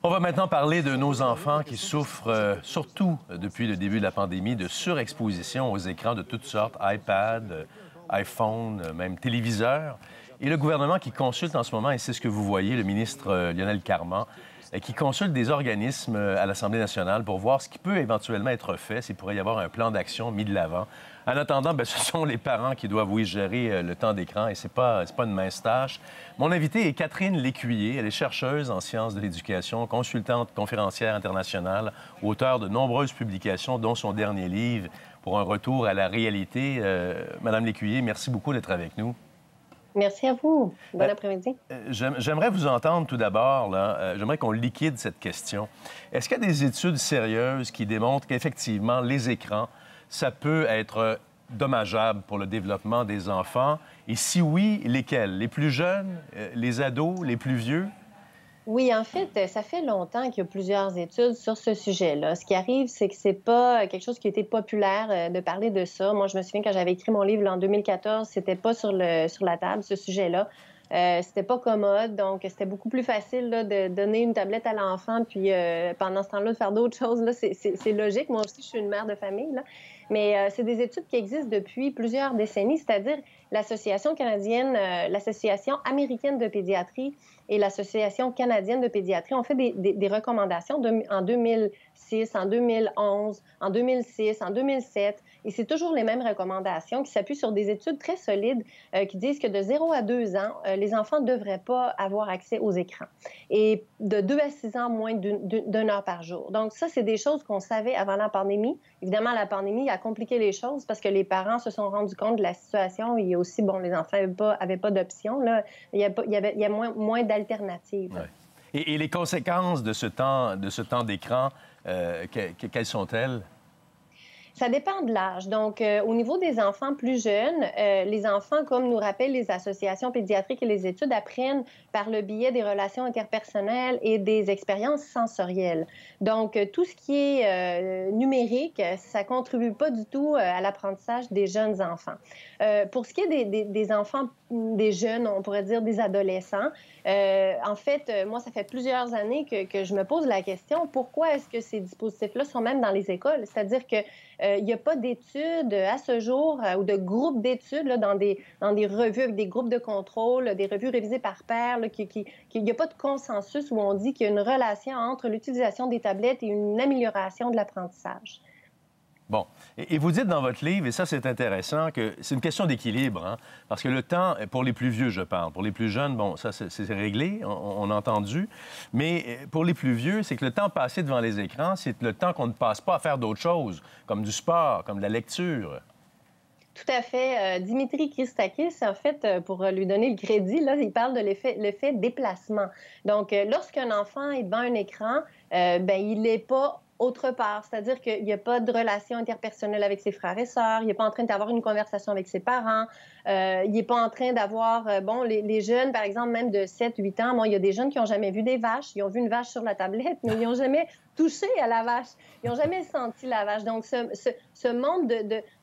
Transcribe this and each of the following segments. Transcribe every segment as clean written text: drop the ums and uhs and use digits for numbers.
On va maintenant parler de nos enfants qui souffrent, surtout depuis le début de la pandémie, de surexposition aux écrans de toutes sortes, iPad, iPhone, même téléviseur. Et le gouvernement qui consulte en ce moment, et c'est ce que vous voyez, le ministre Lionel Carman, qui consulte des organismes à l'Assemblée nationale pour voir ce qui peut éventuellement être fait, s'il pourrait y avoir un plan d'action mis de l'avant. En attendant, bien, ce sont les parents qui doivent, oui, gérer le temps d'écran et c'est pas une mince tâche. Mon invitée est Catherine Lécuyer. Elle est chercheuse en sciences de l'éducation, consultante conférencière internationale, auteure de nombreuses publications, dont son dernier livre pour un retour à la réalité. Madame Lécuyer, merci beaucoup d'être avec nous. Merci à vous. Bon après-midi. J'aimerais vous entendre tout d'abord. J'aimerais qu'on liquide cette question. Est-ce qu'il y a des études sérieuses qui démontrent qu'effectivement, les écrans, ça peut être dommageable pour le développement des enfants? Et si oui, lesquels? Les plus jeunes, les ados, les plus vieux? Oui, en fait, ça fait longtemps qu'il y a plusieurs études sur ce sujet-là. Ce qui arrive, c'est que c'est pas quelque chose qui a été populaire de parler de ça. Moi, je me souviens quand j'avais écrit mon livre en 2014, c'était pas sur la table, ce sujet-là. C'était pas commode, donc c'était beaucoup plus facile là, de donner une tablette à l'enfant, puis pendant ce temps-là, de faire d'autres choses. Là, c'est logique. Moi aussi, je suis une mère de famille, là. Mais c'est des études qui existent depuis plusieurs décennies, c'est-à-dire l'Association canadienne, l'Association américaine de pédiatrie et l'Association canadienne de pédiatrie ont fait des recommandations en 2006, en 2011, en 2006, en 2007. Et c'est toujours les mêmes recommandations qui s'appuient sur des études très solides qui disent que de 0 à 2 ans, les enfants ne devraient pas avoir accès aux écrans. Et de 2 à 6 ans, moins d'une heure par jour. Donc ça, c'est des choses qu'on savait avant la pandémie. Évidemment, la pandémie a compliqué les choses parce que les parents se sont rendus compte de la situation. Il y a aussi, bon, les enfants n'avaient pas d'option. Il y a moins d'alternatives. Ouais. Et les conséquences de ce temps d'écran, quelles sont-elles? Ça dépend de l'âge. Donc, au niveau des enfants plus jeunes, les enfants, comme nous rappellent les associations pédiatriques et les études, apprennent par le biais des relations interpersonnelles et des expériences sensorielles. Donc, tout ce qui est numérique, ça contribue pas du tout à l'apprentissage des jeunes enfants. Pour ce qui est des enfants, des jeunes, on pourrait dire des adolescents, en fait, moi, ça fait plusieurs années que je me pose la question, pourquoi est-ce que ces dispositifs-là sont même dans les écoles? C'est-à-dire que il n'y a pas d'études à ce jour ou de groupes d'études là, dans des revues avec des groupes de contrôle, des revues révisées par pairs, qu'il n'y a pas de consensus où on dit qu'il y a une relation entre l'utilisation des tablettes et une amélioration de l'apprentissage. Bon. Et vous dites dans votre livre, et ça, c'est intéressant, que c'est une question d'équilibre, hein? Parce que le temps, pour les plus vieux, je parle, pour les plus jeunes, bon, ça, c'est réglé, on a entendu, mais pour les plus vieux, c'est que le temps passé devant les écrans, c'est le temps qu'on ne passe pas à faire d'autres choses, comme du sport, comme de la lecture. Tout à fait. Dimitri Christakis, en fait, pour lui donner le crédit, là, il parle de l'effet déplacement. Donc, lorsqu'un enfant est devant un écran, il n'est pas autre part. C'est-à-dire qu'il n'y a pas de relation interpersonnelle avec ses frères et sœurs, il n'est pas en train d'avoir une conversation avec ses parents, il n'est pas en train d'avoir... les jeunes, par exemple, même de 7-8 ans, il y a des jeunes qui n'ont jamais vu des vaches, ils ont vu une vache sur la tablette, mais ils n'ont jamais touché à la vache, ils n'ont jamais senti la vache. Donc, ce monde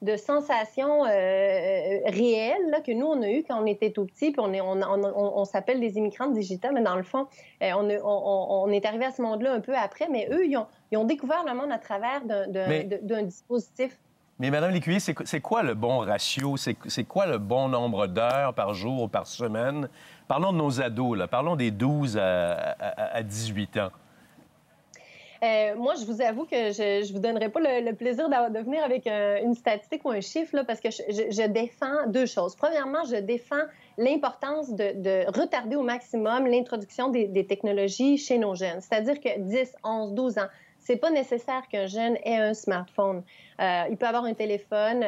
de sensations réelles là, que nous, on a eu quand on était tout petit, puis on s'appelle des immigrants digitaux, mais dans le fond, on est arrivé à ce monde-là un peu après, mais eux, ils ont découvert le monde à travers d'un dispositif. Mais Mme Lécuyer, c'est quoi le bon ratio? C'est quoi le bon nombre d'heures par jour ou par semaine? Parlons de nos ados, là. Parlons des 12 à 18 ans. Moi, je vous avoue que je vous donnerai pas le plaisir de venir avec une statistique ou un chiffre, là, parce que je défends deux choses. Premièrement, je défends l'importance de retarder au maximum l'introduction des technologies chez nos jeunes. C'est-à-dire que 10, 11, 12 ans, c'est pas nécessaire qu'un jeune ait un smartphone. Il peut avoir un téléphone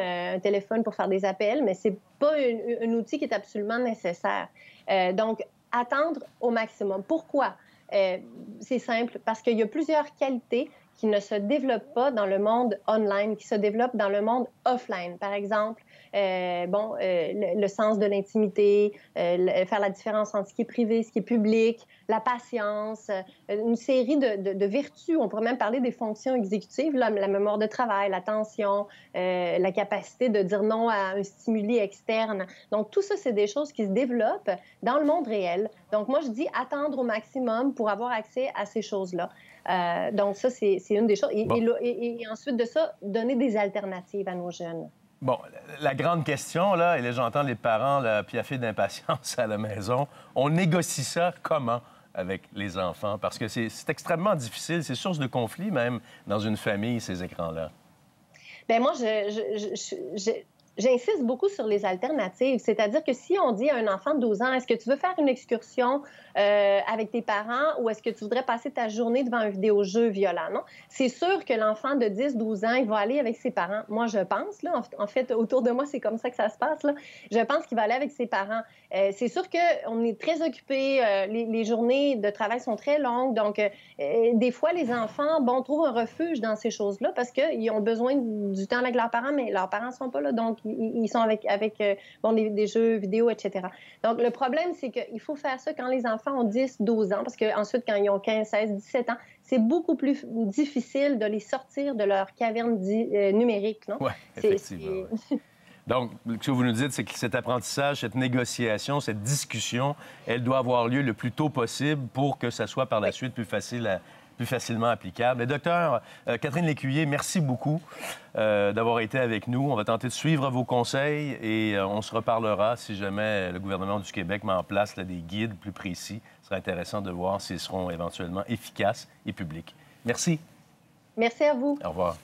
pour faire des appels, mais c'est pas un outil qui est absolument nécessaire. Donc, attendre au maximum. Pourquoi? C'est simple, parce qu'il y a plusieurs qualités qui ne se développent pas dans le monde online, qui se développent dans le monde offline. Par exemple, le sens de l'intimité, faire la différence entre ce qui est privé, ce qui est public, la patience, une série de vertus. On pourrait même parler des fonctions exécutives, la mémoire de travail, l'attention, la capacité de dire non à un stimuli externe. Donc, tout ça, c'est des choses qui se développent dans le monde réel. Donc, moi, je dis attendre au maximum pour avoir accès à ces choses-là. Donc, ça, c'est une des choses. Et ensuite de ça, donner des alternatives à nos jeunes. Bon, la grande question, là, et là, j'entends les parents piaffer d'impatience à la maison. On négocie ça comment avec les enfants? Parce que c'est extrêmement difficile. C'est source de conflit, même, dans une famille, ces écrans-là. Bien, moi, j'insiste beaucoup sur les alternatives. C'est-à-dire que si on dit à un enfant de 12 ans, est-ce que tu veux faire une excursion avec tes parents ou est-ce que tu voudrais passer ta journée devant un vidéojeu violent? Non? C'est sûr que l'enfant de 10-12 ans, il va aller avec ses parents. Moi, je pense, là, en fait, autour de moi, c'est comme ça que ça se passe, là. Je pense qu'il va aller avec ses parents. C'est sûr qu'on est très occupés. Les journées de travail sont très longues. Donc, des fois, les enfants, trouvent un refuge dans ces choses-là parce qu'ils ont besoin du temps avec leurs parents, mais leurs parents ne sont pas là. Donc, ils sont avec des jeux vidéo, etc. Donc, le problème, c'est qu'il faut faire ça quand les enfants ont 10, 12 ans, parce qu'ensuite, quand ils ont 15, 16, 17 ans, c'est beaucoup plus difficile de les sortir de leur caverne numérique, non? Oui, effectivement. Ouais. Donc, ce que vous nous dites, c'est que cet apprentissage, cette négociation, cette discussion, elle doit avoir lieu le plus tôt possible pour que ça soit par la suite plus facilement applicable. Et docteur Catherine Lécuyer, merci beaucoup d'avoir été avec nous. On va tenter de suivre vos conseils et on se reparlera si jamais le gouvernement du Québec met en place des guides plus précis. Ce sera intéressant de voir s'ils seront éventuellement efficaces et publics. Merci. Merci à vous. Au revoir.